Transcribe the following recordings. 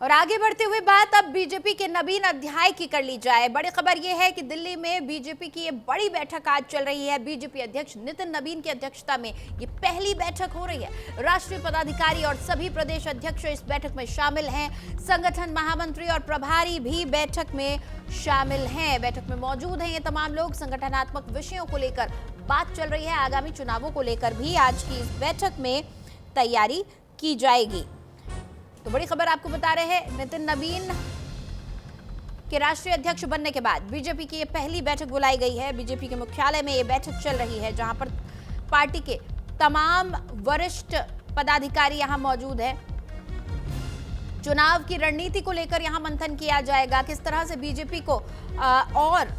और आगे बढ़ते हुए बात अब बीजेपी के नवीन अध्याय की कर ली जाए। बड़ी खबर यह है कि दिल्ली में बीजेपी की ये बड़ी बैठक आज चल रही है। बीजेपी अध्यक्ष नितिन नवीन की अध्यक्षता में ये पहली बैठक हो रही है। राष्ट्रीय पदाधिकारी और सभी प्रदेश अध्यक्ष इस बैठक में शामिल हैं। संगठन महामंत्री और प्रभारी भी बैठक में शामिल हैं। बैठक में मौजूद हैं ये तमाम लोग। संगठनात्मक विषयों को लेकर बात चल रही है। आगामी चुनावों को लेकर भी आज की इस बैठक में तैयारी की जाएगी। तो बड़ी खबर आपको बता रहे हैं, नितिन नवीन के राष्ट्रीय अध्यक्ष बनने के बाद बीजेपी की ये पहली बैठक बुलाई गई है। बीजेपी के मुख्यालय में ये बैठक चल रही है, जहां पर पार्टी के तमाम वरिष्ठ पदाधिकारी यहां मौजूद हैं। चुनाव की रणनीति को लेकर यहां मंथन किया जाएगा। किस तरह से बीजेपी को और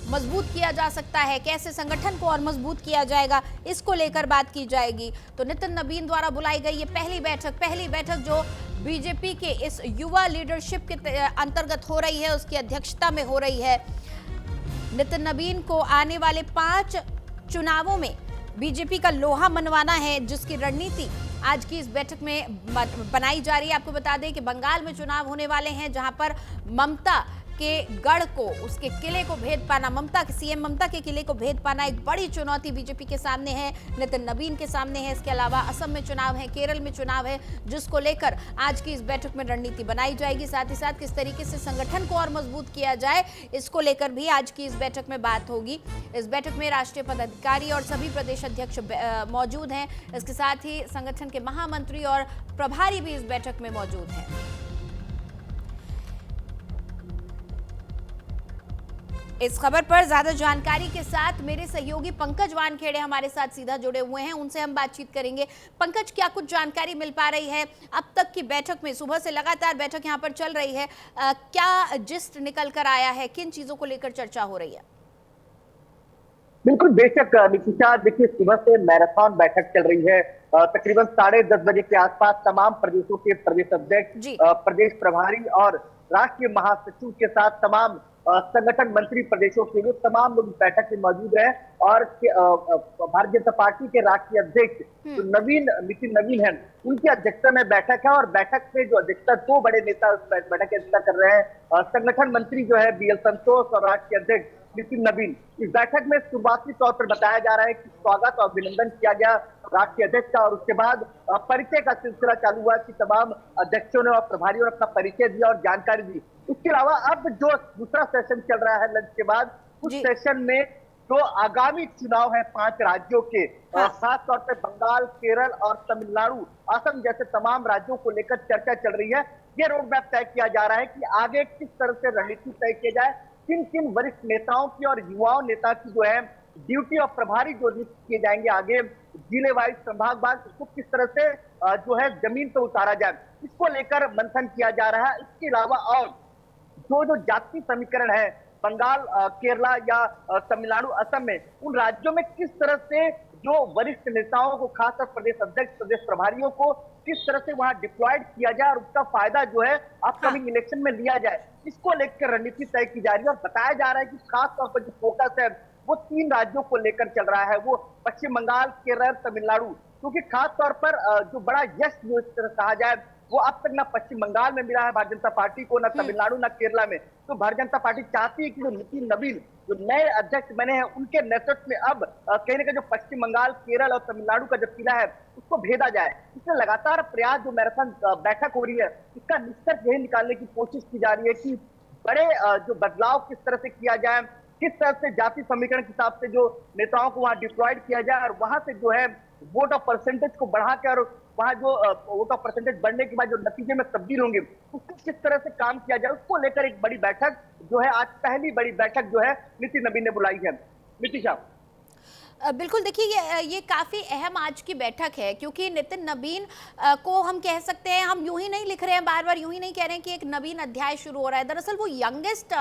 मजबूत किया जा सकता है, कैसे संगठन को और मजबूत किया जाएगा, इसको लेकर बात की जाएगी। तो नितिन नवीन द्वारा बुलाई गई ये पहली बैठक जो बीजेपी के इस युवा लीडरशिप के अंतर्गत हो रही है, उसकी अध्यक्षता में हो रही है। नितिन नवीन को आने वाले 5 चुनावों में बीजेपी का लोहा मनवाना है, जिसकी रणनीति आज की इस बैठक में बनाई जा रही है। आपको बता दें कि बंगाल में चुनाव होने वाले हैं, जहां पर ममता के गढ़ को, उसके किले को भेद पाना, सीएम ममता के किले को भेद पाना एक बड़ी चुनौती बीजेपी के सामने है, नितिन नवीन के सामने है। इसके अलावा असम में चुनाव है, केरल में चुनाव है, जिसको लेकर आज की इस बैठक में रणनीति बनाई जाएगी। साथ ही साथ किस तरीके से संगठन को और मजबूत किया जाए, इसको लेकर भी आज की इस बैठक में बात होगी। इस बैठक में राष्ट्रीय पदाधिकारी और सभी प्रदेश अध्यक्ष मौजूद हैं। इसके साथ ही संगठन के महामंत्री और प्रभारी भी इस बैठक में मौजूद हैं। इस खबर पर ज्यादा जानकारी के साथ मेरे सहयोगी पंकज वानखेड़े हमारे साथ सीधा जुड़े हुए हैं, उनसे हम बातचीत करेंगे। पंकज, क्या कुछ जानकारी मिल पा रही है अब तक की बैठक में? सुबह से लगातार बैठक यहां पर चल रही है, क्या जिस्ट निकल कर आया है, किन चीजों को लेकर चर्चा हो रही है? बिल्कुल, बेशक निकिता, देखिए सुबह से मैराथन बैठक चल रही है। तकरीबन 10:30 बजे के आसपास तमाम प्रदेशों के प्रदेश अध्यक्ष, प्रदेश प्रभारी और राष्ट्रीय महासचिव के साथ तमाम संगठन मंत्री प्रदेशों के लिए तमाम लोग बैठक में मौजूद हैं। और भारतीय जनता पार्टी के राष्ट्रीय अध्यक्ष जो नितिन नवीन है, उनकी अध्यक्षता में बैठक है। और बैठक में जो अध्यक्षता 2 बड़े नेता उस बैठक की अध्यक्षता कर रहे हैं। संगठन मंत्री जो है BL संतोष और राष्ट्रीय अध्यक्ष नितिन नवीन। इस बैठक में शुरुआती तौर पर बताया जा रहा है कि स्वागत और अभिनंदन किया गया राष्ट्रीय अध्यक्ष का, और उसके बाद परिचय का सिलसिला चालू हुआ कि तमाम अध्यक्षों ने और प्रभारियों ने अपना परिचय दिया और जानकारी दी। इसके अलावा अब जो दूसरा सेशन चल रहा है लंच के बाद, उस सेशन में जो आगामी चुनाव है 5 राज्यों के, खास तौर पर बंगाल, केरल और तमिलनाडु, असम जैसे तमाम राज्यों को लेकर चर्चा चल रही है। ये रोड मैप तय किया जा रहा है कि आगे किस तरह से रणनीति तय की जाए, किन किन वरिष्ठ नेताओं की और युवाओं नेता की जो है ड्यूटी और प्रभारी जो नियुक्त किए जाएंगे आगे जिले वाइज, संभाग वाइज, उसको किस तरह से जो है जमीन पर उतारा जाए, इसको लेकर मंथन किया जा रहा है। इसके अलावा और जो जाति समीकरण है बंगाल, केरला या तमिलनाडु, असम में, उन राज्यों में किस तरह से जो वरिष्ठ नेताओं को, खासकर प्रदेश अध्यक्ष, प्रदेश प्रभारियों को किस तरह से वहां डिप्लॉयड किया जाए और उसका फायदा जो है अपकमिंग इलेक्शन में लिया जाए, इसको लेकर रणनीति तय की जा रही है। और बताया जा रहा है कि खास तौर पर जो फोकस है वो 3 राज्यों को लेकर चल रहा है, वो पश्चिम बंगाल, केरल, तमिलनाडु। क्योंकि खास तौर पर जो बड़ा यश जो इस तरह कहा जाए, वो अब तक ना पश्चिम बंगाल में मिला है भारतीय जनता पार्टी को, ना तमिलनाडु, ना केरला में। तो भारतीय जनता पार्टी चाहती है कि जो नितिन नवीन जो नए अध्यक्ष बने हैं, उनके नेतृत्व में अब कहीं ना कहीं जो पश्चिम बंगाल, केरल और तमिलनाडु का जो किला है उसको भेदा जाए। इसलिए लगातार प्रयास जो मैराथन बैठक हो रही है, इसका निष्कर्ष यही निकालने की कोशिश की जा रही है कि बड़े जो बदलाव किस तरह से किया जाए, किस तरह से जाति समीकरण के हिसाब से जो नेताओं को वहां डिप्लॉयड किया जाए और वहां से जो है वोट ऑफ परसेंटेज को बढ़ाकर वहां जो वोट ऑफ परसेंटेज बढ़ने के बाद जो नतीजे में तब्दील होंगे, उसको किस तरह से काम किया जाए, उसको लेकर एक बड़ी बैठक जो है, आज पहली बड़ी बैठक जो है नितिन नवीन ने बुलाई है। नितिशा, बिल्कुल, देखिए ये काफ़ी अहम आज की बैठक है, क्योंकि नितिन नवीन को हम कह सकते हैं, हम यूं ही नहीं लिख रहे हैं, बार बार यूं ही नहीं कह रहे हैं कि एक नवीन अध्याय शुरू हो रहा है। दरअसल वो यंगेस्ट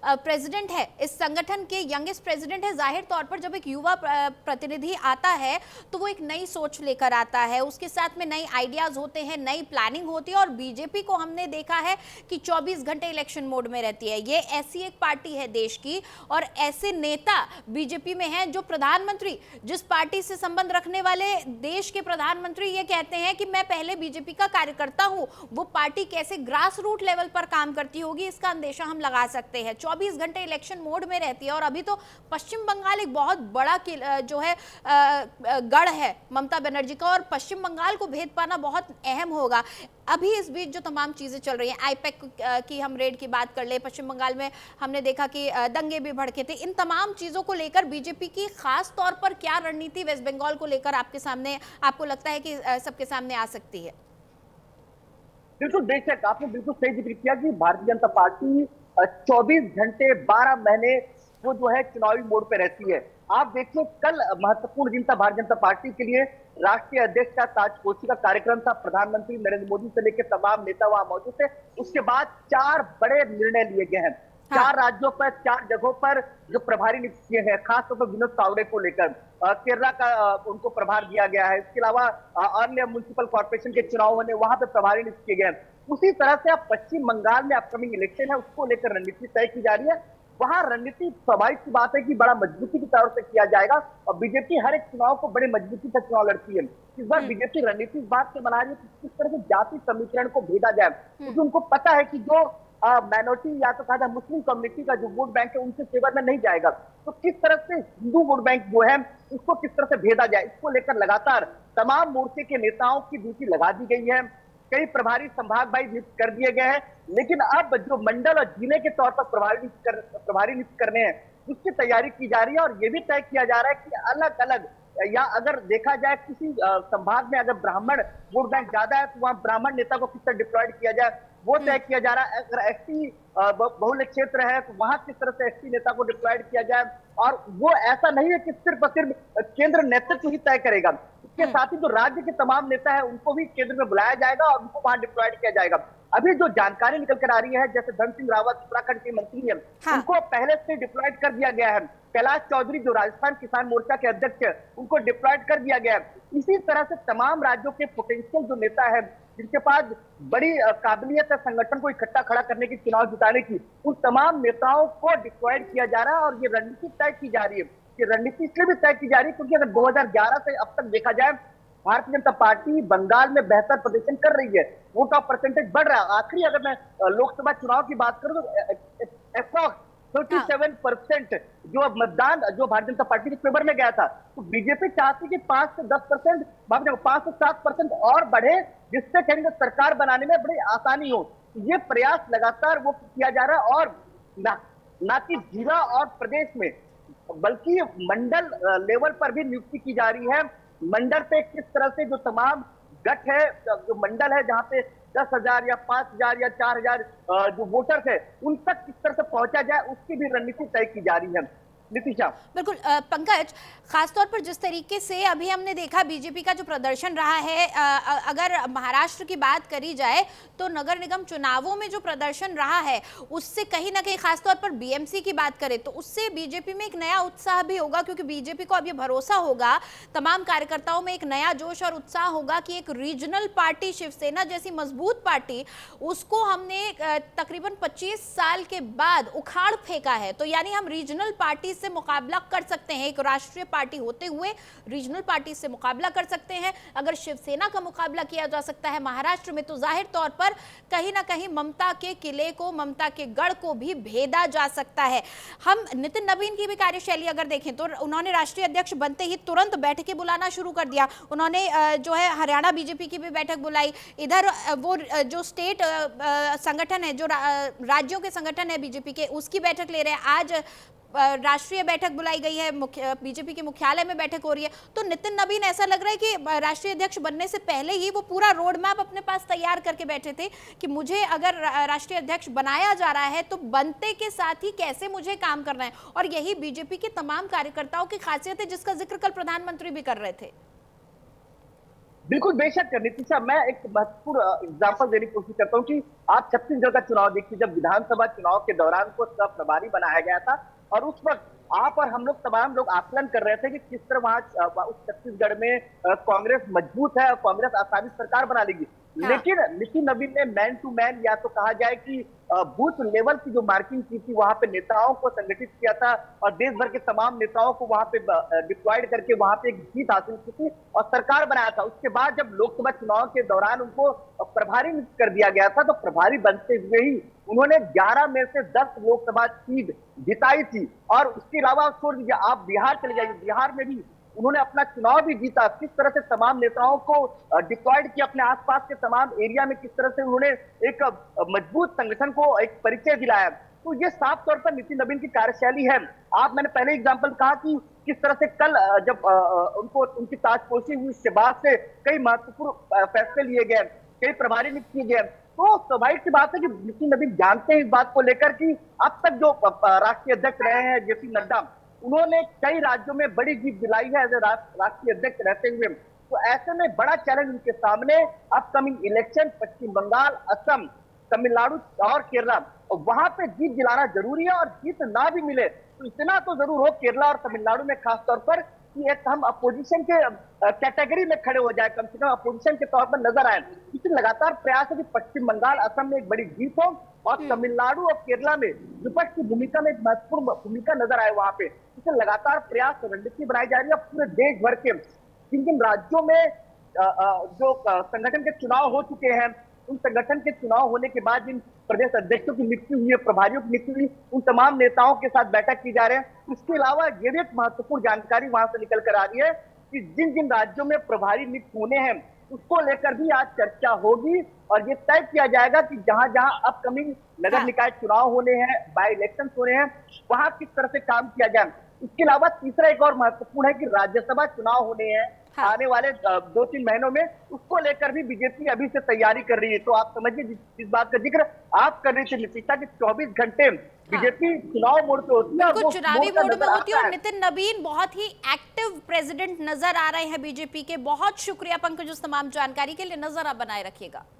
प्रेसिडेंट है, इस संगठन के यंगेस्ट प्रेसिडेंट है। जाहिर तौर पर जब एक युवा प्रतिनिधि आता है तो वो एक नई सोच लेकर आता है, उसके साथ में नई आइडियाज़ होते हैं, नई प्लानिंग होती है। और बीजेपी को हमने देखा है कि 24 घंटे इलेक्शन मोड में रहती है। ये ऐसी एक पार्टी है देश की, और ऐसे नेता बीजेपी में हैं जो प्रधानमंत्री प्रधानमंत्री, जिस पार्टी से संबंध रखने वाले देश के प्रधानमंत्री ये कहते हैं कि मैं पहले बीजेपी का कार्यकर्ता हूं, वो पार्टी कैसे ग्रास रूट लेवल पर काम करती होगी इसका अंदेशा हम लगा सकते हैं। 24 घंटे इलेक्शन मोड में रहती है और अभी तो पश्चिम बंगाल एक बहुत बड़ा जो है गढ़ है ममता बनर्जी का, और पश्चिम बंगाल को भेद पाना बहुत अहम होगा। अभी इस बीच जो तमाम चीजें चल रही हैं, आईपैक की हम रेड की बात कर ले, पश्चिम बंगाल में हमने देखा कि दंगे भी भड़के थे, इन तमाम चीजों को लेकर बीजेपी की खास तौर पर क्या रणनीति वेस्ट बंगाल को लेकर आपके सामने, आपको लगता है कि सबके सामने आ सकती है? बिल्कुल बेशक, आपने बिल्कुल सही जिक्र किया कि भारतीय जनता पार्टी 24 घंटे 12 महीने वो जो है चुनावी मोड पे रहती है। आप देखिए, कल महत्वपूर्ण दिन था भारतीय जनता पार्टी के लिए। राष्ट्रीय अध्यक्ष का ताजपोशी का कार्यक्रम था, प्रधानमंत्री नरेंद्र मोदी से लेकर तमाम नेता वहां मौजूद थे। उसके बाद 4 बड़े निर्णय लिए गए हैं। 4 राज्यों पर 4 जगहों पर जो प्रभारी नियुक्त किए हैं, खासतौर पर विनोद तावड़े को लेकर केरला का उनको प्रभार दिया गया है। इसके अलावा अन्य म्युनिसिपल कॉर्पोरेशन के चुनाव होने वहां पे प्रभारी नियुक्त किए गए हैं। उसी तरह से अब पश्चिम बंगाल में अपकमिंग इलेक्शन है, उसको लेकर रणनीति तय की जा रही है। वहां रणनीति स्वाभाविक सी बात है कि बड़ा मजबूती की तरफ से किया जाएगा, और बीजेपी हर एक चुनाव को बड़े मजबूती से चुनाव लड़ती है। इस बार बीजेपी रणनीति इस बात से बना रही है कि किस तरह से जाति समीकरण को भेजा जाए, क्योंकि उनको पता है कि जो माइनॉरिटी या तो कहा जाए मुस्लिम कम्युनिटी का जो वोट बैंक है उनके फेवर में नहीं जाएगा, तो किस तरह से हिंदू वोट बैंक जो है उसको किस तरह से भेजा जाए, इसको लेकर लगातार तमाम मोर्चे के नेताओं की ड्यूटी लगा दी गई है। कई प्रभारी संभाग भाई नियुक्त कर दिए गए हैं, लेकिन अब जो मंडल और जिले के तौर पर प्रभारी नियुक्त करने हैं उसकी तैयारी की जा रही है। और ये भी तय किया जा रहा है कि अलग अलग, या अगर देखा जाए किसी संभाग में अगर ब्राह्मण वोट बैंक ज्यादा है तो वहां ब्राह्मण नेता को किस तरह डिप्लॉयड किया जाए वो तय किया जा रहा है। अगर एसटी बहुल्य क्षेत्र है तो वहां किस तरह से एसटी नेता को डिप्लॉयड किया जाए, और वो ऐसा नहीं है कि सिर्फ और सिर्फ केंद्र नेतृत्व ही तय करेगा, इसके साथ ही जो राज्य के तमाम नेता है उनको भी केंद्र में बुलाया जाएगा और उनको वहां डिप्लॉयड किया जाएगा। अभी जो जानकारी निकल कर आ रही है, जैसे धन सिंह रावत उत्तराखंड के मंत्री हैं, उनको पहले से डिप्लॉयड कर दिया गया है। कैलाश चौधरी जो राजस्थान किसान मोर्चा के अध्यक्ष है उनको डिप्लॉयड कर दिया गया है। इसी तरह से तमाम राज्यों के पोटेंशियल जो नेता है जिनके पास बड़ी काबिलियत है संगठन को इकट्ठा खड़ा करने की, चुनाव जिताने की, उन तमाम नेताओं को डिप्लॉयड किया जा रहा है। और ये रणनीति तय की जा रही है, ये रणनीति इसलिए भी तय की जा रही है क्योंकि अगर 2011 से अब तक देखा जाए भारतीय जनता पार्टी बंगाल में बेहतर प्रदर्शन कर रही है, वोट ऑफ परसेंटेज बढ़ रहा है। आखिरी अगर मैं लोकसभा चुनाव की बात करूं तो अप्रॉक्स 37% जो मतदान जो भारतीय जनता पार्टी के फेवर में गया था, तो बीजेपी चाहती कि 5 से 10%, 5 से 7% और बढ़े, जिससे कहेंगे सरकार बनाने में बड़ी आसानी हो। ये प्रयास लगातार वो किया जा रहा है, और ना कि जिला और प्रदेश में बल्कि मंडल लेवल पर भी नियुक्ति की जा रही है। मंडल पे किस तरह से जो तमाम गठ है, जो मंडल है जहां पे 10,000 या 5,000 या 4,000 जो वोटर्स है उन तक किस तरह से पहुंचा जाए, उसकी भी रणनीति तय की जा रही है। नितिशा, बिल्कुल पंकज, खासतौर पर जिस तरीके से अभी हमने देखा बीजेपी का जो प्रदर्शन रहा है, अगर महाराष्ट्र की बात करी जाए तो नगर निगम चुनावों में जो प्रदर्शन रहा है उससे कहीं ना कहीं, खासतौर पर बीएमसी की बात करें तो उससे बीजेपी में एक नया उत्साह भी होगा, क्योंकि बीजेपी को अब ये भरोसा होगा, तमाम कार्यकर्ताओं में एक नया जोश और उत्साह होगा कि एक रीजनल पार्टी शिवसेना जैसी मजबूत पार्टी, उसको हमने तकरीबन 25 साल के बाद उखाड़ फेंका है। तो यानी हम रीजनल पार्टी से मुकाबला कर सकते हैं, एक राष्ट्रीय पार्टी होते हुए रीजनल पार्टी से मुकाबला कर सकते हैं। अगर शिवसेना का मुकाबला किया जा सकता है महाराष्ट्र में, तो जाहिर तौर पर कहीं ना कहीं ममता के किले को, ममता के गढ़ को भी भेदा जा सकता है। हम नितिन नवीन की भी कार्यशैली अगर देखें तो उन्होंने राष्ट्रीय अध्यक्ष बनते ही तुरंत बैठकें बुलाना शुरू कर दिया। उन्होंने जो है हरियाणा बीजेपी की भी बैठक बुलाई, इधर वो जो स्टेट संगठन है, जो राज्यों के संगठन है बीजेपी के, उसकी बैठक ले रहे हैं। आज राष्ट्रीय बैठक बुलाई गई है, बीजेपी के मुख्यालय में बैठक हो रही है। तो नितिन नवीन ऐसा लग रहा है कि राष्ट्रीय अध्यक्ष बनने से पहले ही वो पूरा रोड मैप अपने पास तैयार करके बैठे थे कि मुझे अगर राष्ट्रीय अध्यक्ष बनाया जा रहा है तो बनते के साथ ही कैसे मुझे काम करना है। और यही बीजेपी के तमाम कार्यकर्ताओं की खासियत है, जिसका जिक्र कल प्रधानमंत्री भी कर रहे थे। बिल्कुल बेशक नितिशा, मैं एक महत्वपूर्ण एग्जाम्पल देने की कोशिश करता हूँ कि आप छत्तीसगढ़ का चुनाव देखिए, जब विधानसभा चुनाव के दौरान को प्रभारी बनाया गया था, और उस वक्त आप और हम लोग तमाम लोग आकलन कर रहे थे कि किस तरह वहां उस छत्तीसगढ़ में कांग्रेस मजबूत है और कांग्रेस आसानी सरकार बना लेगी। हाँ। लेकिन नितिन नवीन ने मैन टू मैन, या तो कहा जाए कि बूथ लेवल की जो मार्किंग की थी, वहां पे नेताओं को संगठित किया था और देश भर के तमाम नेताओं को वहां पे डिप्लॉयड करके वहां पे एक जीत हासिल की थी और सरकार बनाया था। उसके बाद जब लोकसभा चुनाव के दौरान उनको प्रभारी नियुक्त कर दिया गया था, तो प्रभारी बनते हुए ही उन्होंने 11 में से 10 लोकसभा सीट जिताई थी। और उसके अलावा छोड़ दीजिए, आप बिहार चले जाइए, बिहार में भी उन्होंने अपना चुनाव भी जीता। किस तरह से तमाम नेताओं को डिप्लॉयड किया अपने आसपास के तमाम एरिया में, किस तरह से उन्होंने एक मजबूत संगठन को एक परिचय दिलाया। तो ये साफ तौर पर नितिन नवीन की कार्यशैली है। मैंने पहले एग्जांपल कहा कि किस तरह से कल जब उनको उनकी ताजपोशी हुई, उसके बाद से कई महत्वपूर्ण फैसले लिए गए, कई प्रभारी नियुक्त किए गए। तो स्वाभाविक सी बात है कि नितिन नवीन जानते हैं इस बात को लेकर कि अब तक जो राष्ट्रीय अध्यक्ष रहे हैं जेपी नड्डा, उन्होंने कई राज्यों में बड़ी जीत दिलाई है एज राष्ट्रीय अध्यक्ष रहते हुए। तो ऐसे में बड़ा चैलेंज उनके सामने अपकमिंग इलेक्शन, पश्चिम बंगाल, असम, तमिलनाडु और केरला, और वहां पे जीत दिलाना जरूरी है। और जीत ना भी मिले तो इतना तो जरूर हो केरला और तमिलनाडु में खासतौर पर कि एक हम अपोजिशन के कैटेगरी में खड़े हो जाए, कम से कम अपोजिशन के तौर पर नजर आए। इसलिए लगातार प्रयास है कि पश्चिम बंगाल, असम में एक बड़ी जीत हो और तमिलनाडु और केरला में विपक्ष की भूमिका में एक महत्वपूर्ण भूमिका नजर आए वहां पे। इसलिए लगातार प्रयास, रणनीति बनाई जा रही है। पूरे देश भर के जिन जिन राज्यों में जो संगठन के चुनाव हो चुके हैं, उन संगठन के चुनाव होने के बाद जिन प्रदेश अध्यक्षों की नियुक्ति हुई है, प्रभारियों की नियुक्ति हुई, उन तमाम नेताओं के साथ बैठक की जा रही है। इसके अलावा ये भी एक महत्वपूर्ण जानकारी वहां से निकल कर आ रही है कि जिन जिन राज्यों में प्रभारी नियुक्त होने हैं, उसको लेकर भी आज चर्चा होगी और ये तय किया जाएगा कि जहां जहां अपकमिंग नगर निकाय चुनाव होने हैं, बाय इलेक्शन होने हैं, वहां किस तरह से काम किया जाए। इसके अलावा तीसरा एक और महत्वपूर्ण है कि राज्यसभा चुनाव होने हैं आने वाले 2-3 महीनों में, उसको लेकर भी बीजेपी अभी से तैयारी कर रही है। तो आप समझिए, इस बात का जिक्र आप कर रही थी नितिशा कि 24 घंटे बीजेपी चुनाव मोड पे होती है, बिल्कुल चुनावी मोड में होती है। और नितिन नवीन बहुत ही एक्टिव प्रेसिडेंट नजर आ रहे हैं बीजेपी के। बहुत शुक्रिया पंकज उस तमाम जानकारी के लिए। नजर आप बनाए रखिएगा।